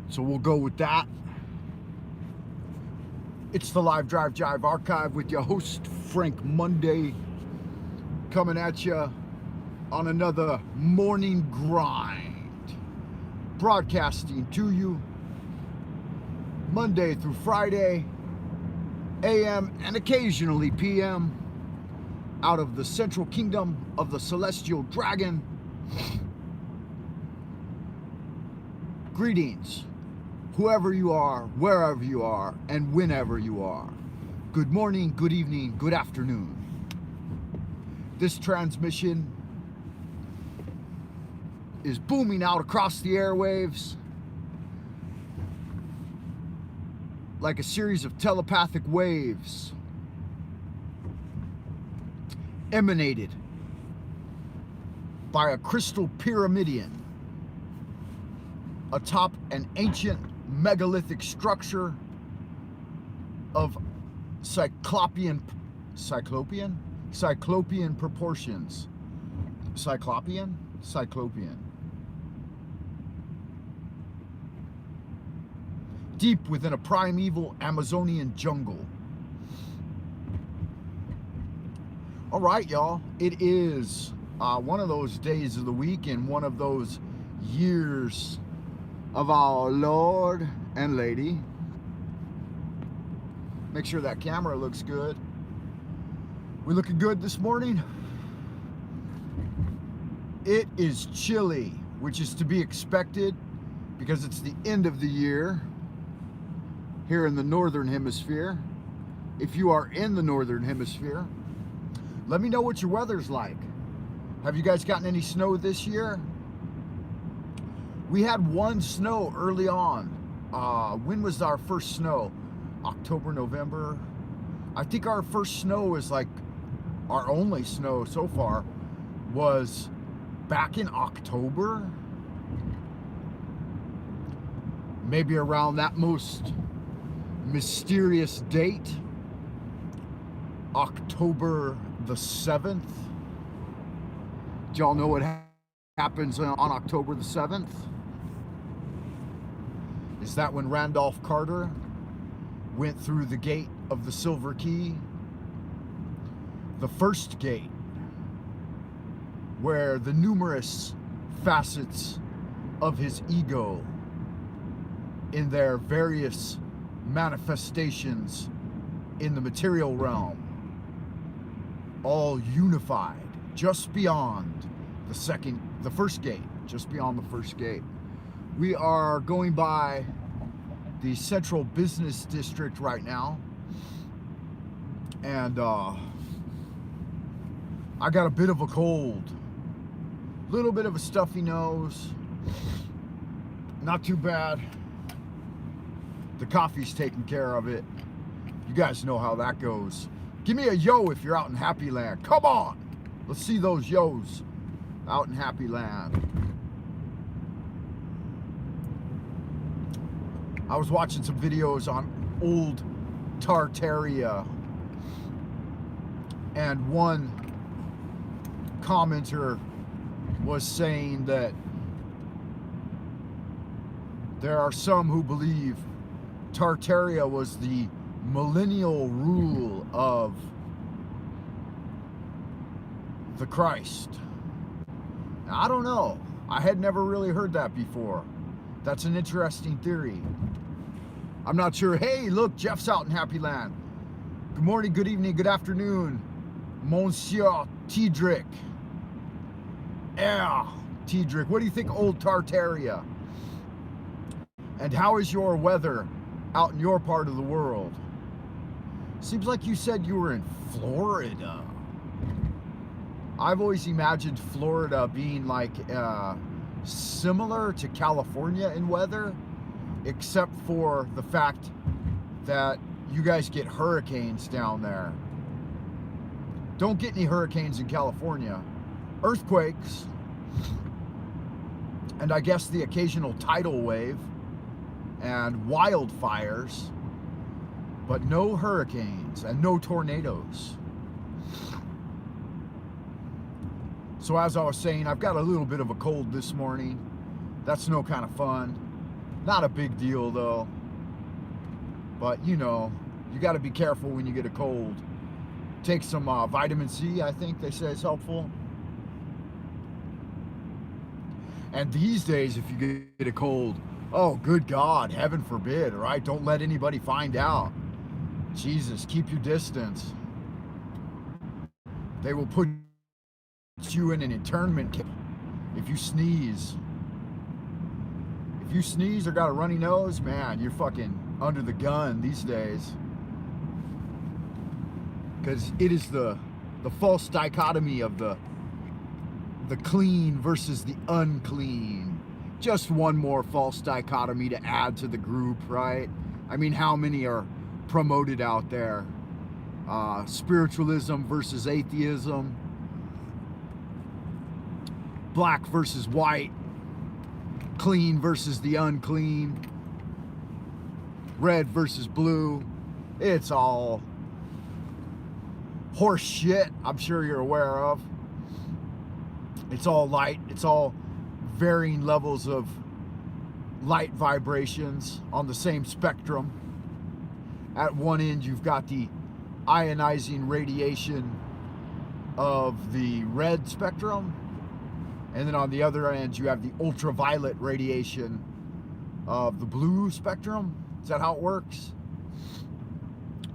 So we'll go with that. It's the Live Drive Jive Archive with your host, Frank Monday, coming at you on another morning grind. Broadcasting to you Monday through Friday, AM and occasionally PM, out of the Central Kingdom of the Celestial Dragon. Greetings, whoever you are, wherever you are, and whenever you are. Good morning, good evening, good afternoon. This transmission is booming out across the airwaves like a series of telepathic waves emanated by a crystal pyramidion atop an ancient megalithic structure of cyclopean proportions. Cyclopean. Deep within a primeval Amazonian jungle. All right, y'all. It is one of those days of the week and one of those years of our Lord and Lady. Make sure that camera looks good. We looking good this morning? It is chilly, which is to be expected because it's the end of the year here in the Northern Hemisphere. If you are in the Northern Hemisphere, let me know what your weather's like. Have you guys gotten any snow this year? We had one snow early on. When was our first snow? October, November? I think our first snow is like, our only snow so far was back in October. Maybe around that most mysterious date, October the 7th. Do y'all know what happens on October the 7th? Is that when Randolph Carter went through the gate of the Silver Key? The first gate, where the numerous facets of his ego in their various manifestations in the material realm all unified just beyond the first gate, just beyond the first gate. We are going by the Central Business District right now, and I got a bit of a cold, little bit of a stuffy nose, not too bad. The coffee's taking care of it. You guys know how that goes. Give me a yo if you're out in Happy Land. Come on, let's see those yos out in Happy Land. I was watching some videos on old Tartaria, and one commenter was saying that there are some who believe Tartaria was the millennial rule of the Christ. Now, I don't know. I had never really heard that before. That's an interesting theory. I'm not sure. Hey, look, Jeff's out in Happy Land. Good morning, good evening, good afternoon, Monsieur Tidrick. Yeah, Tidrick. What do you think, old Tartaria? And how is your weather out in your part of the world? Seems like you said you were in Florida. I've always imagined Florida being like similar to California in weather, except for the fact that you guys get hurricanes down there. Don't get any hurricanes in California. Earthquakes, and I guess the occasional tidal wave and wildfires, but no hurricanes and no tornadoes. So as I was saying, I've got a little bit of a cold this morning. That's no kind of fun. Not a big deal though. But you know, you got to be careful when you get a cold. Take some vitamin C, I think they say is helpful. And these days, if you get a cold, oh, good God, heaven forbid, right? Don't let anybody find out. Jesus, keep your distance. They will put you in an internment camp if you sneeze. If you sneeze or got a runny nose, man, you're fucking under the gun these days. Because it is the false dichotomy of the clean versus the unclean. Just one more false dichotomy to add to the group, right? I mean, how many are promoted out there? Spiritualism versus atheism, black versus white, clean versus the unclean, red versus blue. It's all horse shit, I'm sure you're aware of. It's all light. It's all varying levels of light vibrations on the same spectrum. At one end, you've got the ionizing radiation of the red spectrum. And then on the other end, you have the ultraviolet radiation of the blue spectrum. Is that how it works?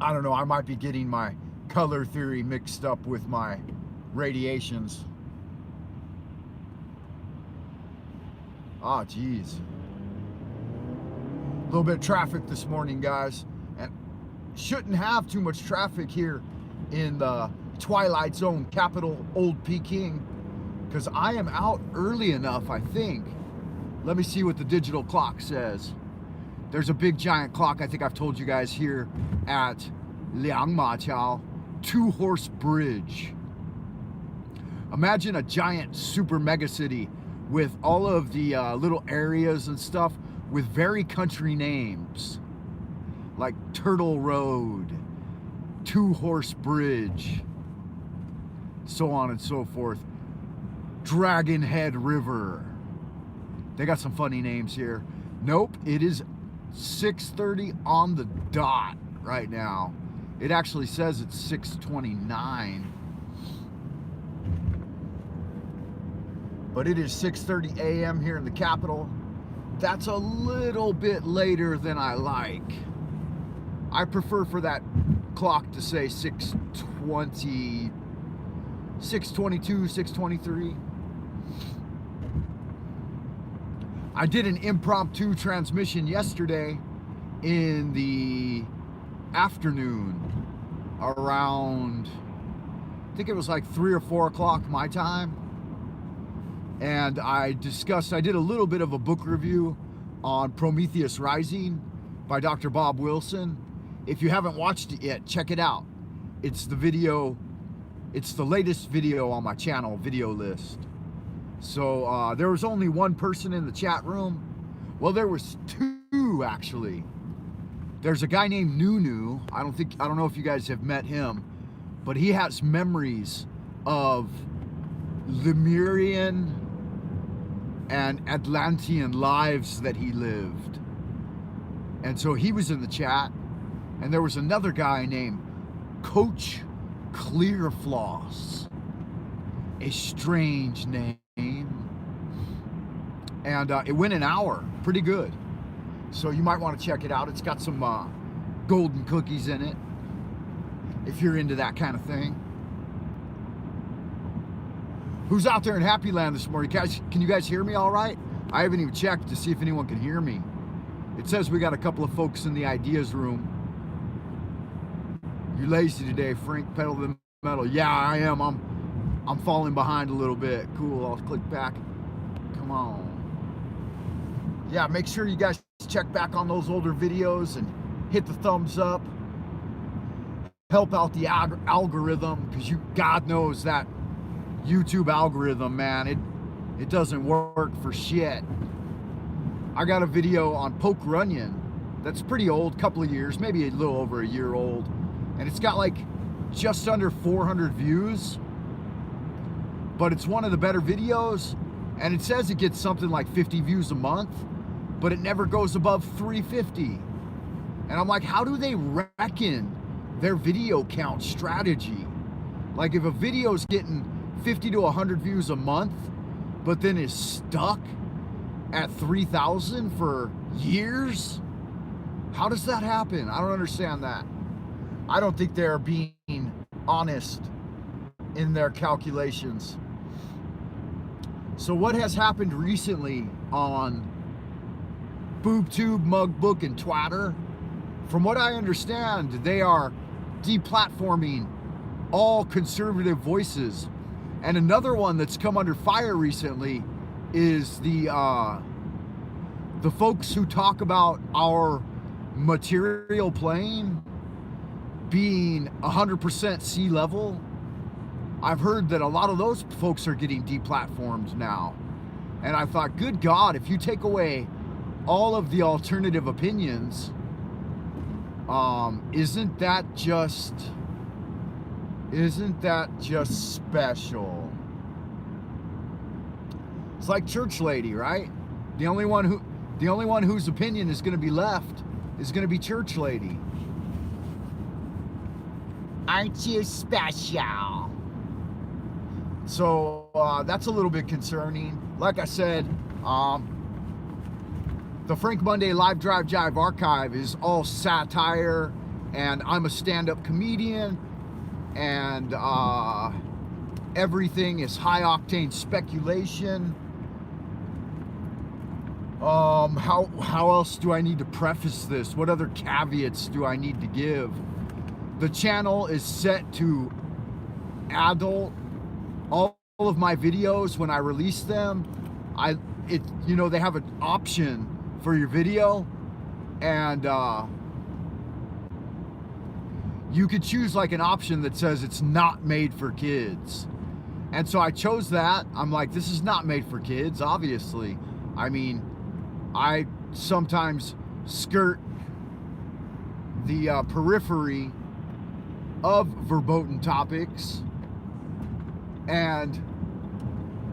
I don't know. I might be getting my color theory mixed up with my radiations. Ah, geez. A little bit of traffic this morning, guys. And shouldn't have too much traffic here in the Twilight Zone capital, Old Peking, because I am out early enough, I think. Let me see what the digital clock says. There's a big giant clock, I think I've told you guys, here at Liangmaqiao Two-Horse Bridge. Imagine a giant super mega city with all of the little areas and stuff with very country names, like Turtle Road, Two-Horse Bridge, so on and so forth. Dragon Head River. They got some funny names here. Nope, it is 6:30 on the dot right now. It actually says it's 6:29. But it is 6:30 a.m. here in the capital. That's a little bit later than I like. I prefer for that clock to say 6:20, 6:22, 6:23. I did an impromptu transmission yesterday in the afternoon around, I think it was like 3 or 4 o'clock my time. And I did a little bit of a book review on Prometheus Rising by Dr. Bob Wilson. If you haven't watched it yet, check it out. It's the latest video on my channel video list. So there was only one person in the chat room. Well, there was two actually. There's a guy named Nunu. I don't know if you guys have met him, but he has memories of Lemurian and Atlantean lives that he lived. And so he was in the chat. And there was another guy named Coach Clearfloss. A strange name. And it went an hour, pretty good. So you might want to check it out. It's got some golden cookies in it, if you're into that kind of thing. Who's out there in Happy Land this morning? Guys, can you guys hear me all right? I haven't even checked to see if anyone can hear me. It says we got a couple of folks in the ideas room. You lazy today, Frank, pedal the metal. Yeah, I am. I'm falling behind a little bit. Cool, I'll click back. Come on. Yeah, make sure you guys check back on those older videos and hit the thumbs up. Help out the algorithm, because God knows that YouTube algorithm, man, it doesn't work for shit. I got a video on Poke Runyon that's pretty old, couple of years, maybe a little over a year old, and it's got like just under 400 views, but it's one of the better videos, and it says it gets something like 50 views a month, but it never goes above 350. And I'm like, how do they reckon their video count strategy? Like if a video's getting 50 to 100 views a month, but then is stuck at 3,000 for years, how does that happen? I don't understand that. I don't think they're being honest in their calculations. So what has happened recently on BoobTube, Mugbook, and Twatter, from what I understand, they are deplatforming all conservative voices. And another one that's come under fire recently is the folks who talk about our material plane being 100% sea level. I've heard that a lot of those folks are getting deplatformed now. And I thought, good God, if you take away all of the alternative opinions, isn't that just special? It's like Church Lady, right? The only one whose opinion is going to be left is going to be Church Lady. Aren't you special? So that's a little bit concerning. Like I said, the Frank Monday Live Drive Jive archive is all satire, and I'm a stand-up comedian, and everything is high-octane speculation. How else do I need to preface this? What other caveats do I need to give? The channel is set to adult. All of my videos, when I release them, they have an option for your video, and you could choose like an option that says it's not made for kids. And so I chose that. I'm like, this is not made for kids, obviously. I mean, I sometimes skirt the periphery of verboten topics, and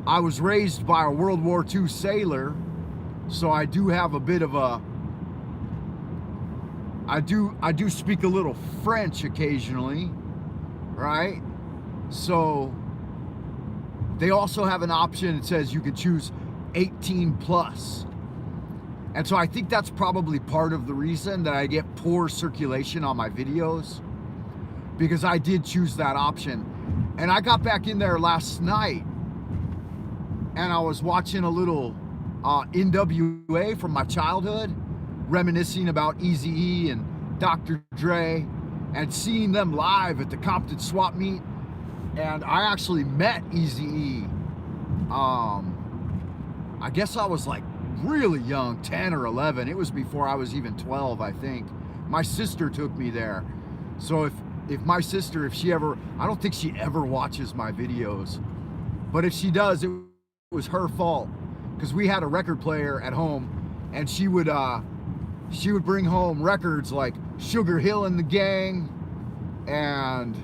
I was raised by a World War II sailor, so I do have a bit of a, I do speak a little French occasionally, right? So they also have an option that says you could choose 18 plus. And so I think that's probably part of the reason that I get poor circulation on my videos, because I did choose that option. And I got back in there last night and I was watching a little NWA from my childhood, reminiscing about Eazy-E and Dr. Dre, and seeing them live at the Compton Swap Meet. And I actually met Eazy-E. I guess I was like really young, 10 or 11. It was before I was even 12, I think. My sister took me there. So if my sister, if she ever, I don't think she ever watches my videos, but if she does, it was her fault, because we had a record player at home, and she would bring home records like Sugar Hill and the Gang and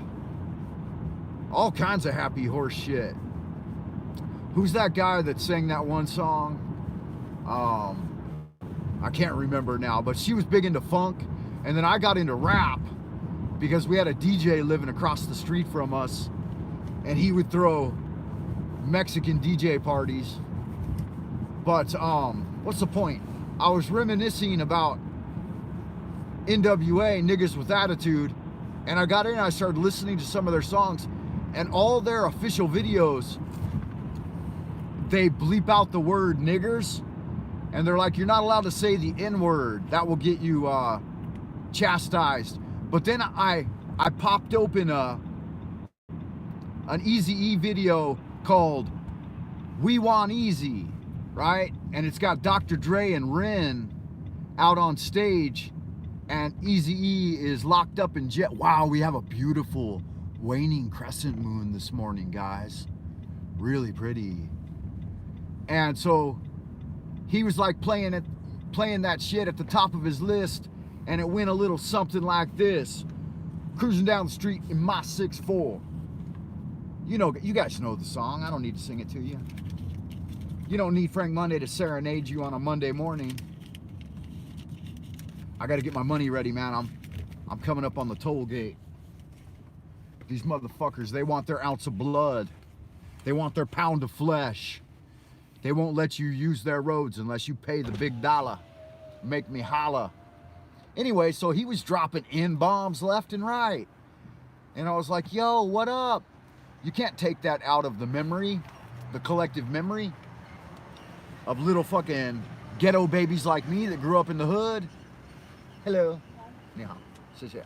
all kinds of happy horse shit. Who's that guy that sang that one song? I can't remember now, but she was big into funk, and then I got into rap because we had a DJ living across the street from us, and he would throw Mexican DJ parties. But what's the point? I was reminiscing about NWA, Niggas with Attitude, and I got in and I started listening to some of their songs, and all their official videos, they bleep out the word niggers, and they're like, you're not allowed to say the N-word, that will get you chastised. But then I popped open an Eazy-E video called We Want Easy, right? And it's got Dr. Dre and Ren out on stage, and Eazy-E is locked up in jail. Wow, we have a beautiful waning crescent moon this morning, guys. Really pretty. And so he was like playing that shit at the top of his list, and it went a little something like this. Cruising down the street in my 6'4". You know, you guys know the song. I don't need to sing it to you. You don't need Frank Monday to serenade you on a Monday morning. I got to get my money ready, man. I'm coming up on the toll gate. These motherfuckers, they want their ounce of blood. They want their pound of flesh. They won't let you use their roads unless you pay the big dollar. Make me holla. Anyway, so he was dropping N-bombs left and right. And I was like, yo, what up? You can't take that out of the memory, the collective memory of little fucking ghetto babies like me that grew up in the hood. Hello. 你好，谢谢.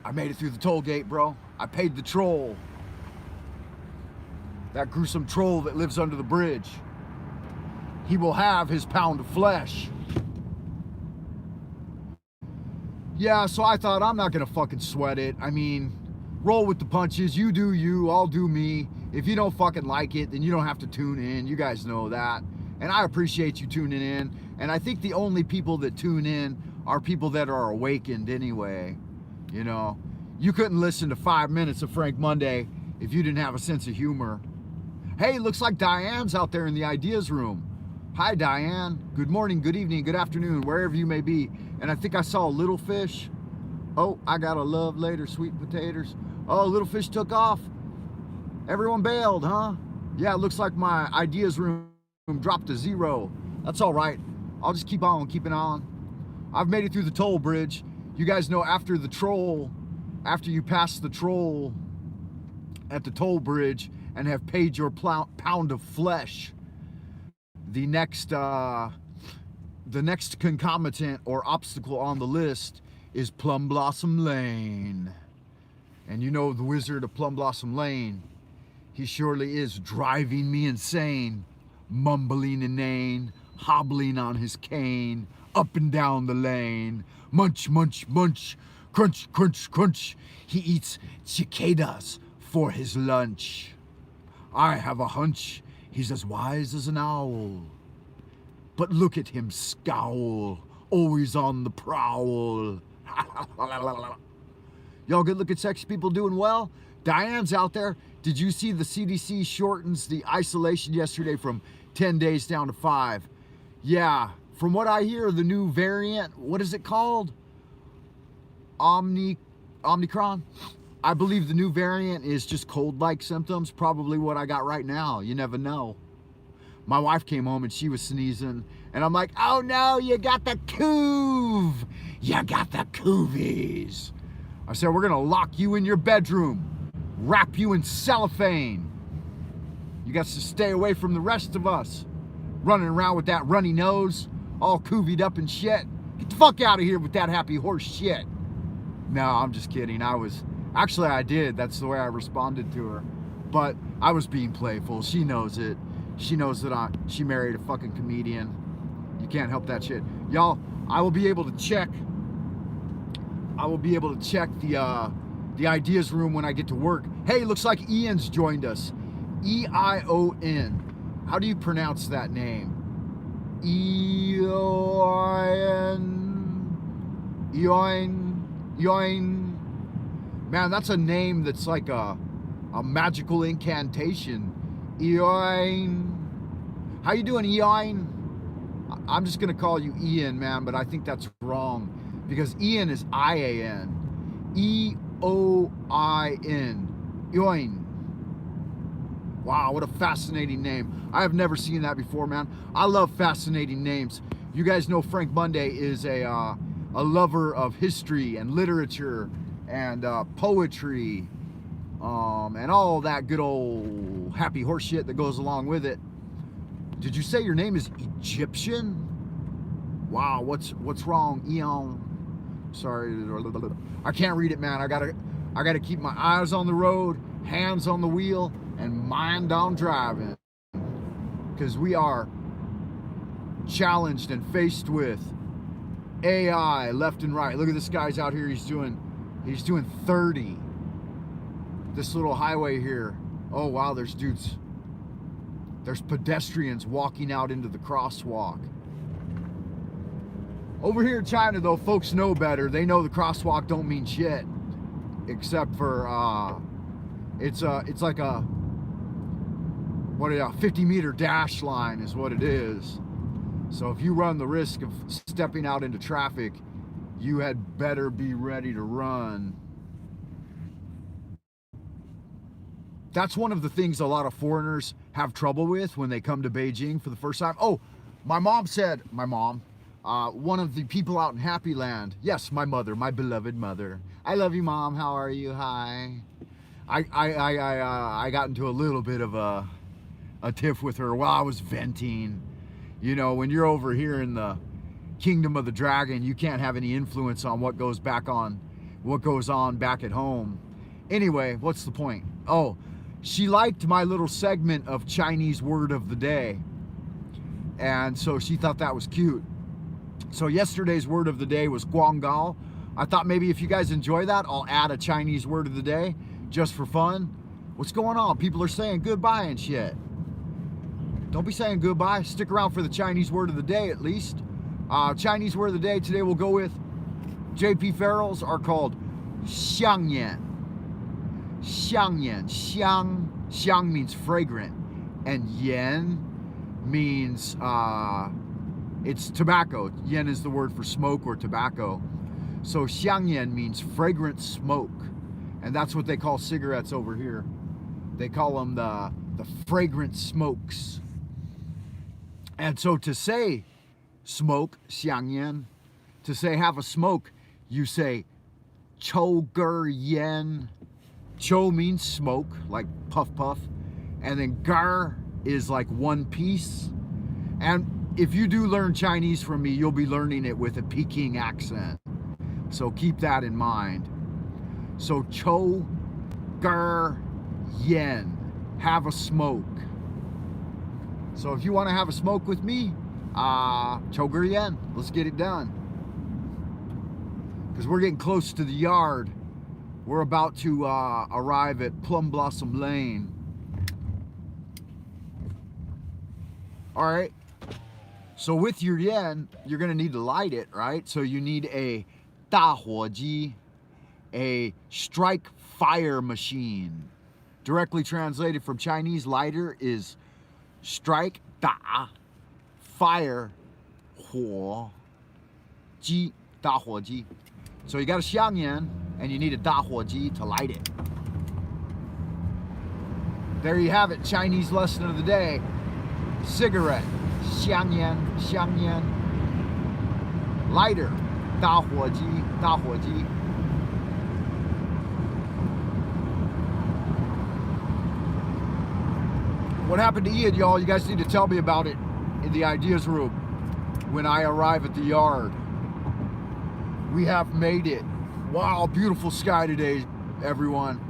I made it through the toll gate, bro. I paid the troll. That gruesome troll that lives under the bridge. He will have his pound of flesh. Yeah, so I thought I'm not gonna fucking sweat it. I mean, roll with the punches. You do you, I'll do me. If you don't fucking like it, then you don't have to tune in. You guys know that. And I appreciate you tuning in. And I think the only people that tune in are people that are awakened anyway. You know, you couldn't listen to 5 minutes of Frank Monday if you didn't have a sense of humor. Hey, looks like Diane's out there in the ideas room. Hi, Diane. Good morning, good evening, good afternoon, wherever you may be. And I think I saw a little fish. Oh, I gotta love later, sweet potatoes. Oh, little fish took off. Everyone bailed, huh? Yeah, it looks like my ideas room dropped to 0. That's all right. I'll just keep on keeping on. I've made it through the toll bridge. You guys know after the troll, after you pass the troll at the toll bridge and have paid your pound of flesh, the next concomitant or obstacle on the list is Plum Blossom Lane. And you know the wizard of Plum Blossom Lane. He surely is driving me insane, mumbling inane, hobbling on his cane, up and down the lane. Munch, munch, munch, crunch, crunch, crunch. He eats cicadas for his lunch. I have a hunch he's as wise as an owl. But look at him scowl, always on the prowl. Y'all good looking sexy people doing well? Diane's out there. Did you see the CDC shortens the isolation yesterday from 10 days down to 5? Yeah, from what I hear, the new variant, what is it called? Omicron? I believe the new variant is just cold-like symptoms, probably what I got right now. You never know. My wife came home and she was sneezing, and I'm like, oh no, you got the coov. You got the coovies. I said, we're gonna lock you in your bedroom, wrap you in cellophane. You got to stay away from the rest of us. Running around with that runny nose, all coovied up and shit. Get the fuck out of here with that happy horse shit. No, I'm just kidding. I did. That's the way I responded to her. But I was being playful. She knows it. She knows that she married a fucking comedian. You can't help that shit. Y'all, I will be able to check the ideas room when I get to work. Hey, looks like Ian's joined us. E-I-O-N. How do you pronounce that name? E-O-I-N. Eoin. Man, that's a name that's like a magical incantation. Eoin. How you doing, Eoin? I'm just gonna call you Ian, man, but I think that's wrong because Ian is I-A-N. E-O-I-N. Eoin. Wow, what a fascinating name. I have never seen that before, man. I love fascinating names. You guys know Frank Monday is a lover of history and literature and poetry and all that good old happy horse shit that goes along with it. Did you say your name is Egyptian? Wow, what's wrong, Eon? Sorry, I can't read it, man. I gotta keep my eyes on the road, hands on the wheel, and mind on driving, because we are challenged and faced with AI left and right. Look at this guy's out here. He's doing 30. This little highway here. Oh wow, there's dudes. There's pedestrians walking out into the crosswalk. Over here in China, though, folks know better. They know the crosswalk don't mean shit, except for it's like a 50-meter dash line is what it is. So if you run the risk of stepping out into traffic, you had better be ready to run. That's one of the things a lot of foreigners have trouble with when they come to Beijing for the first time. Oh, my mom, one of the people out in Happy Land, yes, my mother, my beloved mother. I love you, Mom. How are you? Hi. I got into a little bit of a tiff with her while I was venting. You know, when you're over here in the Kingdom of the Dragon, you can't have any influence on what goes on back at home. Anyway, what's the point? Oh, she liked my little segment of Chinese word of the day. And so she thought that was cute. So yesterday's word of the day was guanggao. I thought maybe if you guys enjoy that, I'll add a Chinese word of the day just for fun. What's going on? People are saying goodbye and shit. Don't be saying goodbye. Stick around for the Chinese word of the day at least. Chinese word of the day today we'll go with JP Farrell's are called xiangyan. Xiangyan. Xiang means fragrant, and yan means it's tobacco. Yen is the word for smoke or tobacco. So xiangyan means fragrant smoke, and that's what they call cigarettes over here. They call them the fragrant smokes. And so to say smoke, xiangyan, to say have a smoke, you say chou ger yan. Chou means smoke, like puff puff, and then gar is like one piece. And if you do learn Chinese from me, you'll be learning it with a Peking accent. So keep that in mind. So chou ger yan, have a smoke. So if you want to have a smoke with me, chou ger yan, let's get it done. Because we're getting close to the yard. We're about to arrive at Plum Blossom Lane. All right. So with your yen, you're going to need to light it, right? So you need a 大火机, a strike fire machine. Directly translated from Chinese, lighter is strike, 打, fire, 火, 机, 大火机. So you got a xiangyan, and you need a 大火机 to light it. There you have it, Chinese lesson of the day. Cigarette, xiangyan, xiangyan. Lighter, 大火机, 大火机. What happened to Ian, y'all? You guys need to tell me about it in the ideas room when I arrive at the yard. We have made it. Wow, beautiful sky today, everyone.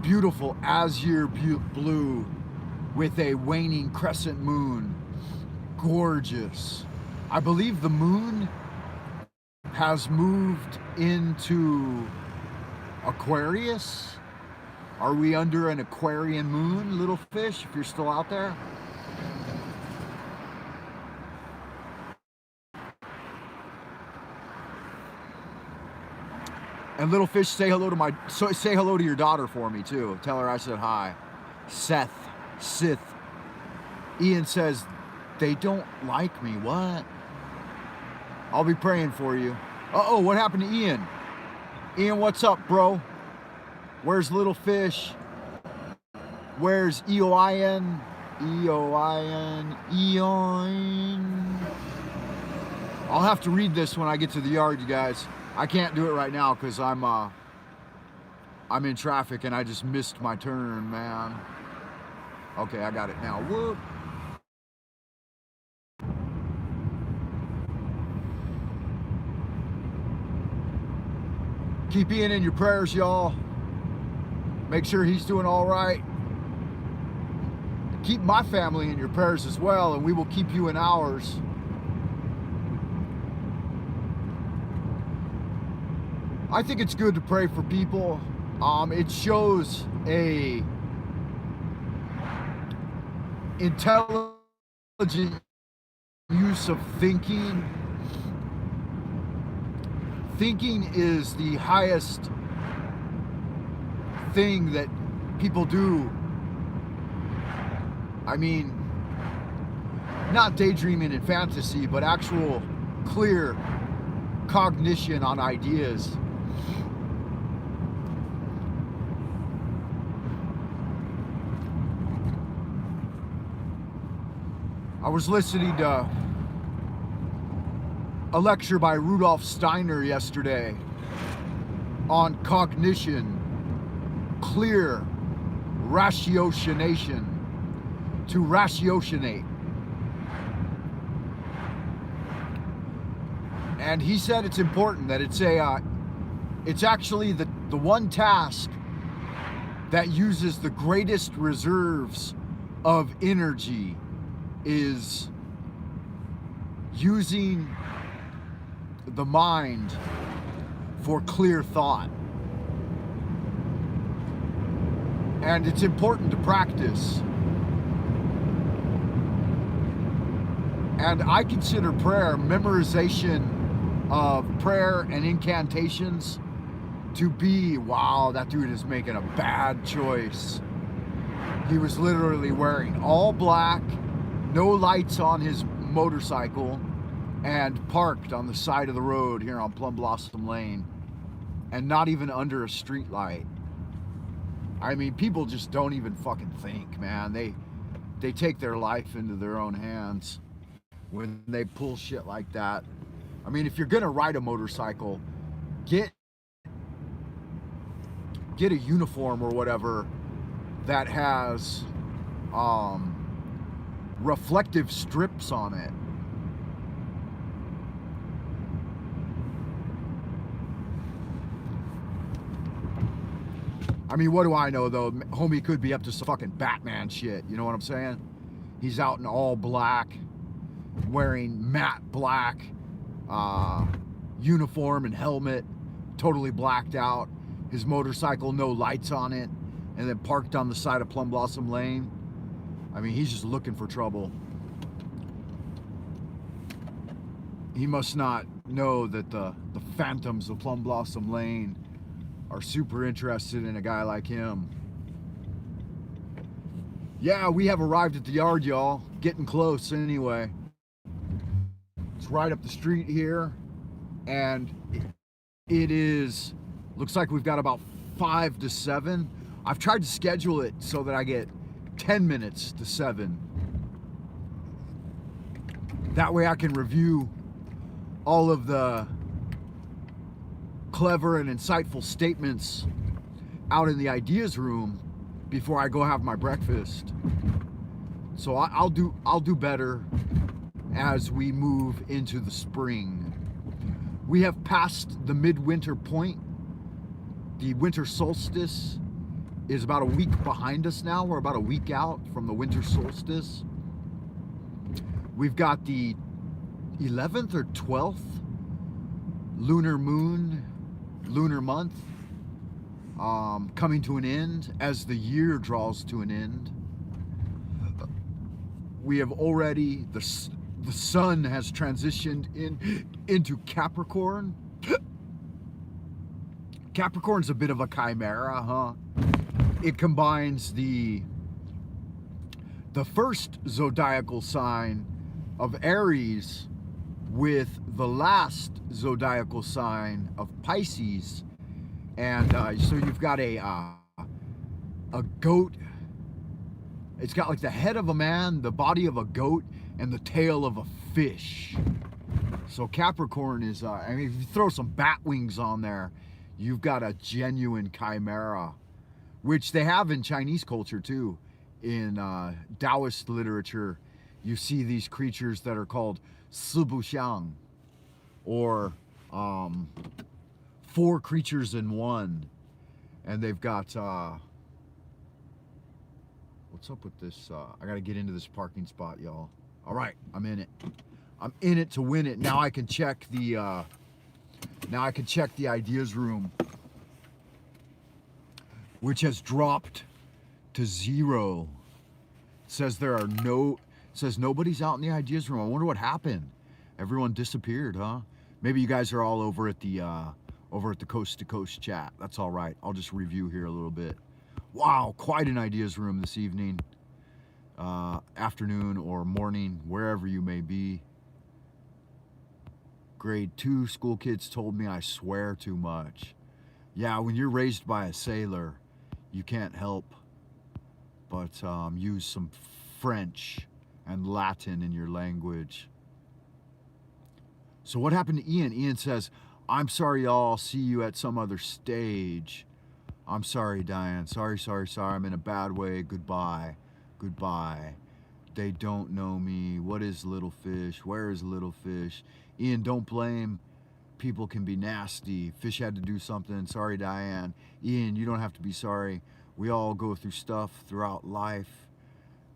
Beautiful azure blue with a waning crescent moon. Gorgeous. I believe the moon has moved into Aquarius. Are we under an Aquarian moon, little fish, if you're still out there? And little fish, say hello to your daughter for me too. Tell her I said hi. Sith. Ian says, they don't like me. What? I'll be praying for you. Uh-oh, what happened to Ian? Ian, what's up, bro? Where's little fish? Where's Eoin? Eoin. I'll have to read this when I get to the yard, you guys. I can't do it right now because I'm in traffic and I just missed my turn, man. Okay, I got it now. Whoop. Keep Ian in your prayers, y'all. Make sure he's doing all right. Keep my family in your prayers as well, and we will keep you in ours. I think it's good to pray for people. It shows a intelligent use of thinking. Thinking is the highest thing that people do. I mean, not daydreaming and fantasy, but actual clear cognition on ideas. I was listening to a lecture by Rudolf Steiner yesterday on cognition, clear ratiocination, to ratiocinate. And he said it's important, that it's actually the one task that uses the greatest reserves of energy, is using the mind for clear thought. And it's important to practice. And I consider prayer, memorization of prayer and incantations, to be, wow, that dude is making a bad choice. He was literally wearing all black, no lights on his motorcycle, and parked on the side of the road here on Plum Blossom Lane, and not even under a street light. I mean, people just don't even fucking think, man. They take their life into their own hands when they pull shit like that. I mean, if you're gonna ride a motorcycle, get a uniform or whatever that has reflective strips on it. I mean, what do I know, though? Homie could be up to some fucking Batman shit, you know what I'm saying? He's out in all black, wearing matte black uniform and helmet, totally blacked out. His motorcycle, no lights on it, and then parked on the side of Plum Blossom Lane. I mean, he's just looking for trouble. He must not know that the phantoms of Plum Blossom Lane are super interested in a guy like him. Yeah, we have arrived at the yard, y'all. Getting close anyway. It's right up the street here, and it is, looks like we've got about 5 to 7. I've tried to schedule it so that I get 10 minutes to 7. That way I can review all of the clever and insightful statements out in the ideas room before I go have my breakfast. So I'll do better as we move into the spring. We have passed the midwinter point. The winter solstice is about a week behind us now. We're about a week out from the winter solstice. We've got the 11th or 12th lunar moon, lunar month coming to an end as the year draws to an end. We have already, the sun has transitioned into Capricorn. Capricorn's a bit of a chimera, huh? It combines the first zodiacal sign of Aries with the last zodiacal sign of Pisces, and so you've got a goat. It's got like the head of a man, the body of a goat, and the tail of a fish. So Capricorn is, I mean, if you throw some bat wings on there, you've got a genuine chimera, which they have in Chinese culture too. In Taoist literature, you see these creatures that are called Sibuxiang, or 4 creatures in one. And they've got, what's up with this? I gotta get into this parking spot, y'all. All right, I'm in it. I'm in it to win it. Now I can check the, ideas room, which has dropped to 0. It says says nobody's out in the ideas room. I wonder what happened. Everyone disappeared, huh? Maybe you guys are all over at the Coast to Coast chat. That's all right. I'll just review here a little bit. Wow, quite an ideas room this evening. afternoon or morning, wherever you may be. Grade 2 school kids told me I swear too much. Yeah, when you're raised by a sailor, you can't help but use some French and Latin in your language. So what happened to Ian? Ian says, I'm sorry, y'all. I'll see you at some other stage. I'm sorry, Diane. Sorry. I'm in a bad way. Goodbye. They don't know me. What is little fish? Where is little fish? Ian, don't blame. People can be nasty. Fish had to do something. Sorry, Diane. Ian, you don't have to be sorry. We all go through stuff throughout life.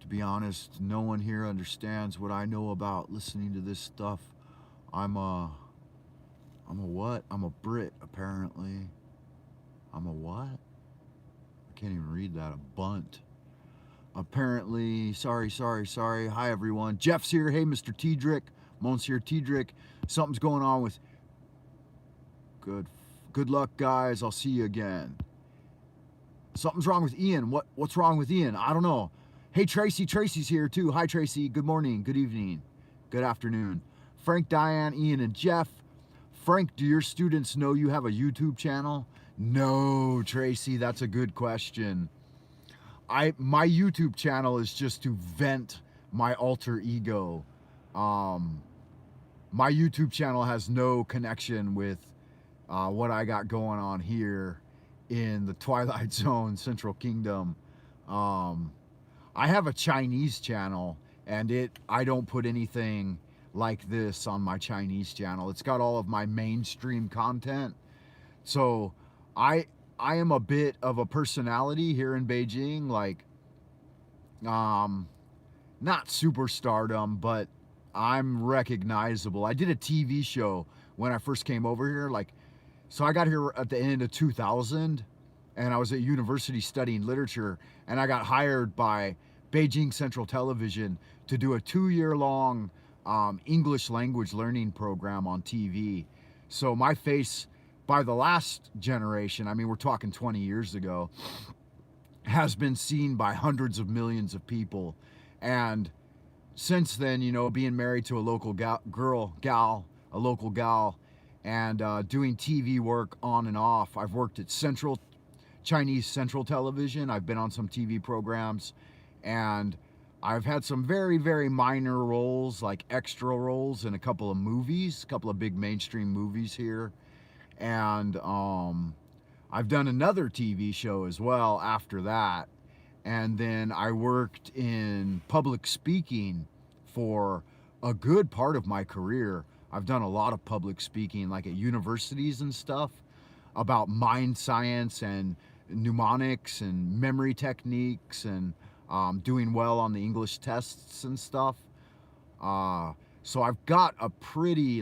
To be honest, no one here understands what I know about listening to this stuff. I'm a what? I'm a Brit, apparently. I'm a what? I can't even read that. A bunt. Apparently, sorry. Hi, everyone. Jeff's here. Hey, Mr. Tiedrick. Monsieur Tiedrick. Something's going on with... Good luck, guys. I'll see you again. Something's wrong with Ian. What's wrong with Ian? I don't know. Hey, Tracy. Tracy's here, too. Hi, Tracy. Good morning. Good evening. Good afternoon. Frank, Diane, Ian, and Jeff. Frank, do your students know you have a YouTube channel? No, Tracy, that's a good question. My YouTube channel is just to vent my alter ego. My YouTube channel has no connection with what I got going on here in the Twilight Zone, Central Kingdom. I have a Chinese channel, and I don't put anything like this on my Chinese channel. It's got all of my mainstream content. So I am a bit of a personality here in Beijing, like not superstardom, but I'm recognizable. I did a TV show when I first came over here, so I got here at the end of 2000, and I was at university studying literature, and I got hired by Beijing Central Television to do a 2-year-long English language learning program on TV. So my face, by the last generation, I mean, we're talking 20 years ago, has been seen by hundreds of millions of people. And since then, being married to a local gal, and doing TV work on and off. I've worked at Chinese Central Television. I've been on some TV programs, and I've had some very, very minor roles, like extra roles in a couple of movies, a couple of big mainstream movies here. And I've done another TV show as well after that. And then I worked in public speaking for a good part of my career. I've done a lot of public speaking, like at universities and stuff, about mind science and mnemonics and memory techniques, and doing well on the English tests and stuff. So I've got a pretty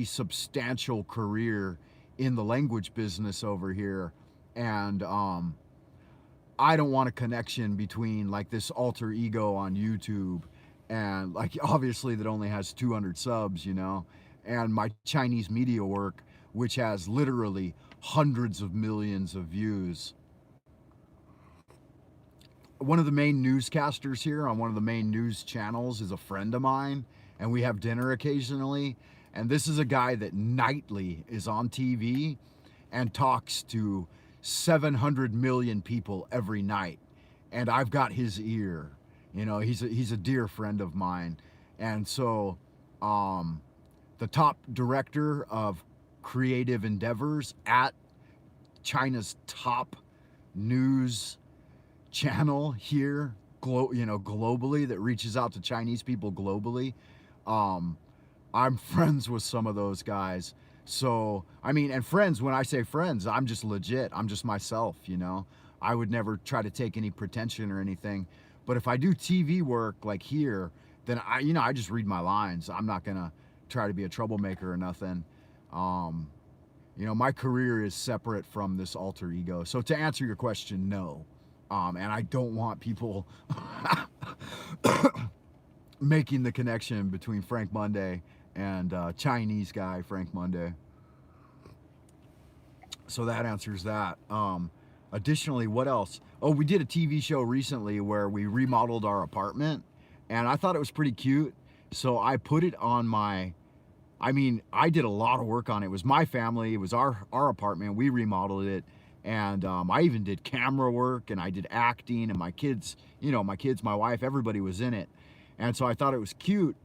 substantial career in the language business over here. And I don't want a connection between this alter ego on YouTube and obviously that only has 200 subs, and my Chinese media work, which has literally hundreds of millions of views. One of the main newscasters here on one of the main news channels is a friend of mine, and we have dinner occasionally. And this is a guy that nightly is on TV and talks to 700 million people every night. And I've got his ear. He's a dear friend of mine. And so the top director of creative endeavors at China's top news channel here, globally, that reaches out to Chinese people globally. I'm friends with some of those guys. So, I mean, and friends, when I say friends, I'm just legit. I'm just myself, I would never try to take any pretension or anything. But if I do TV work like here, then I just read my lines. I'm not going to try to be a troublemaker or nothing. My career is separate from this alter ego. So to answer your question, no. And I don't want people making the connection between Frank Monday and Chinese guy Frank Monday. So that answers that. Additionally, what else? Oh, we did a TV show recently where we remodeled our apartment, and I thought it was pretty cute. So I put it on my, I mean, I did a lot of work on it. It was my family, it was our apartment. We remodeled it, and I even did camera work, and I did acting, and my kids, my wife, everybody was in it. And so I thought it was cute,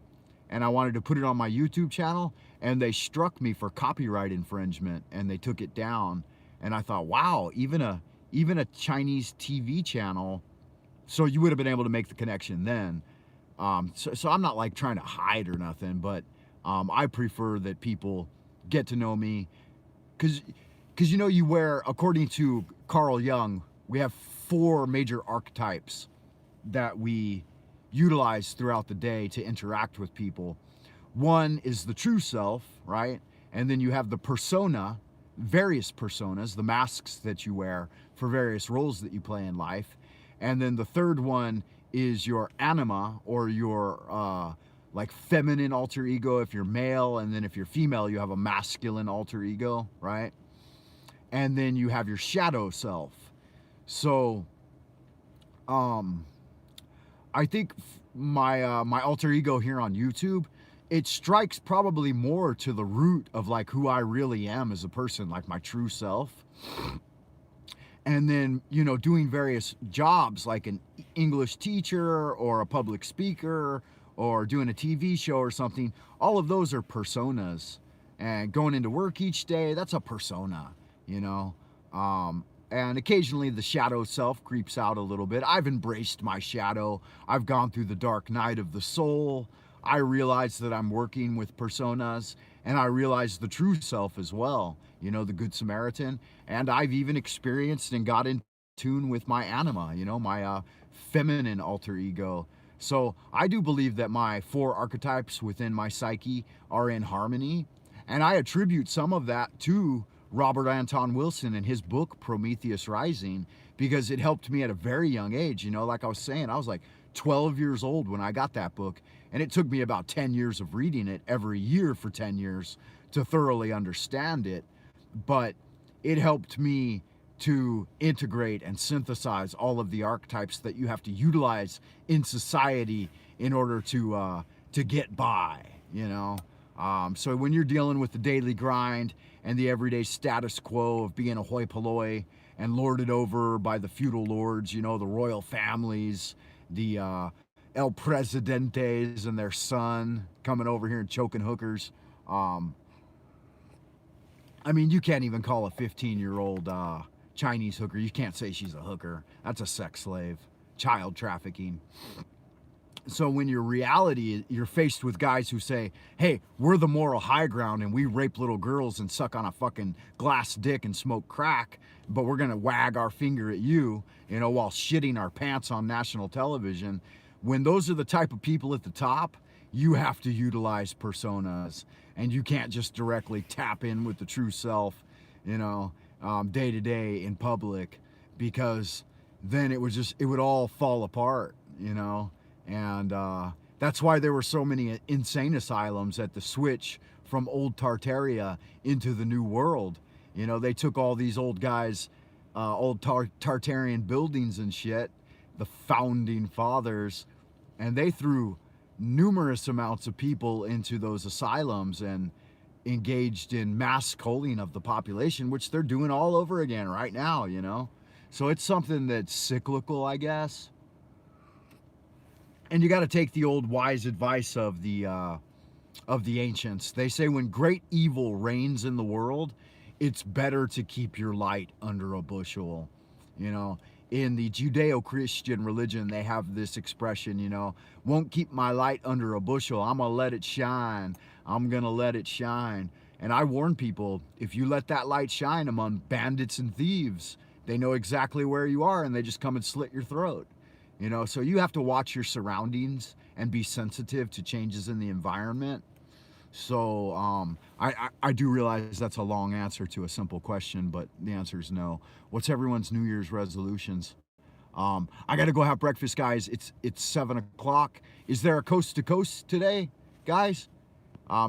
and I wanted to put it on my YouTube channel, and they struck me for copyright infringement, and they took it down. And I thought, wow, even a Chinese TV channel. So you would have been able to make the connection then. So I'm not like trying to hide or nothing, but I prefer that people get to know me, because you wear, according to Carl Jung, we have 4 major archetypes that we utilize throughout the day to interact with people. One is the true self, right? And then you have the persona, various personas, the masks that you wear for various roles that you play in life. And then the third one is your anima, or your like feminine alter ego if you're male, and then if you're female you have a masculine alter ego, right? And then you have your shadow self. So I think my alter ego here on YouTube, it strikes probably more to the root of like who I really am as a person, like my true self. And then, doing various jobs like an English teacher or a public speaker or doing a TV show or something, all of those are personas. And going into work each day, that's a persona, and occasionally the shadow self creeps out a little bit. I've embraced my shadow. I've gone through the dark night of the soul. I realize that I'm working with personas, and I realize the true self as well, the Good Samaritan. And I've even experienced and got in tune with my anima, my feminine alter ego. So I do believe that my 4 archetypes within my psyche are in harmony. And I attribute some of that to Robert Anton Wilson and his book, Prometheus Rising, because it helped me at a very young age. Like I was saying, I was like 12 years old when I got that book, and it took me about 10 years of reading it every year for 10 years to thoroughly understand it. But it helped me to integrate and synthesize all of the archetypes that you have to utilize in society in order to get by, So when you're dealing with the daily grind and the everyday status quo of being a hoi polloi and lorded over by the feudal lords, the royal families, the El Presidentes and their son coming over here and choking hookers. I mean, you can't even call a 15-year-old Chinese hooker. You can't say she's a hooker. That's a sex slave, child trafficking. So when your reality, you're faced with guys who say, hey, we're the moral high ground and we rape little girls and suck on a fucking glass dick and smoke crack, but we're going to wag our finger at you, while shitting our pants on national television. When those are the type of people at the top, you have to utilize personas, and you can't just directly tap in with the true self, day to day in public, because then it would all fall apart, And that's why there were so many insane asylums at the switch from old Tartaria into the new world. They took all these old guys, old Tartarian buildings and shit, the founding fathers, and they threw numerous amounts of people into those asylums and engaged in mass culling of the population, which they're doing all over again right now, So it's something that's cyclical, I guess. And you got to take the old wise advice of the ancients. They say when great evil reigns in the world, it's better to keep your light under a bushel. In the Judeo-Christian religion, they have this expression, won't keep my light under a bushel. I'm going to let it shine. I'm going to let it shine. And I warn people, if you let that light shine among bandits and thieves, they know exactly where you are and they just come and slit your throat. So you have to watch your surroundings and be sensitive to changes in the environment. So I do realize that's a long answer to a simple question, but the answer is no. What's everyone's New Year's resolutions? I got to go have breakfast, guys. It's 7 o'clock. Is there a coast to coast today, guys?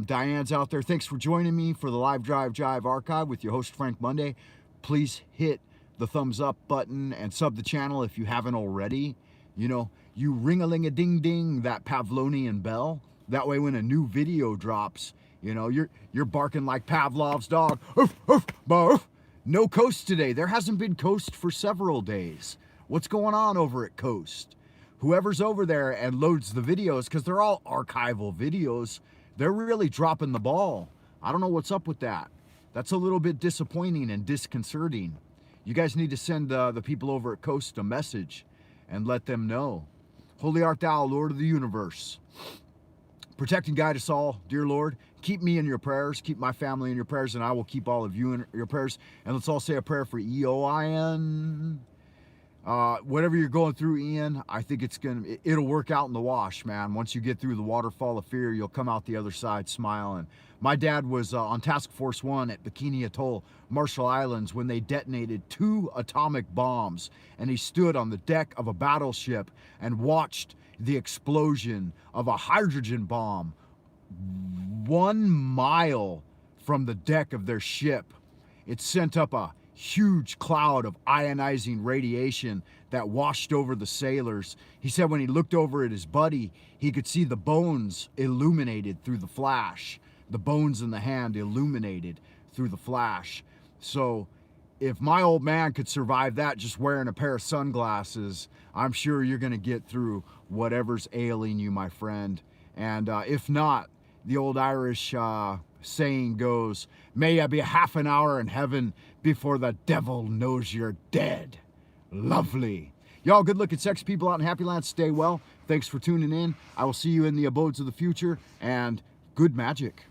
Diane's out there. Thanks for joining me for the Live Drive Jive archive with your host, Frank Monday. Please hit the thumbs up button and sub the channel if you haven't already. You know, you ring-a-ling-a-ding-ding that Pavlonian bell. That way when a new video drops, you know, you're barking like Pavlov's dog. Oof, oof, barf. No Coast today. There hasn't been Coast for several days. What's going on over at Coast? Whoever's over there and loads the videos, because they're all archival videos, they're really dropping the ball. I don't know what's up with that. That's a little bit disappointing and disconcerting. You guys need to send the people over at Coast a message and let them know. Holy art thou, Lord of the universe. Protect and guide us all, dear Lord. Keep me in your prayers. Keep my family in your prayers, and I will keep all of you in your prayers. And let's all say a prayer for EOIN. Whatever you're going through, Ian, I think it'll work out in the wash, man. Once you get through the waterfall of fear, you'll come out the other side smiling. My dad was on Task Force 1 at Bikini Atoll, Marshall Islands, when they detonated 2 atomic bombs, and he stood on the deck of a battleship and watched the explosion of a hydrogen bomb 1 mile from the deck of their ship. It sent up a huge cloud of ionizing radiation that washed over the sailors. He said when he looked over at his buddy, he could see the bones illuminated through the flash. The bones in the hand illuminated through the flash. So if my old man could survive that just wearing a pair of sunglasses, I'm sure you're going to get through whatever's ailing you, my friend. And if not, the old Irish saying goes, may I be half an hour in heaven before the devil knows you're dead. Lovely. Y'all good looking sex people out in Happy Land, stay well. Thanks for tuning in. I will see you in the abodes of the future, and good magic.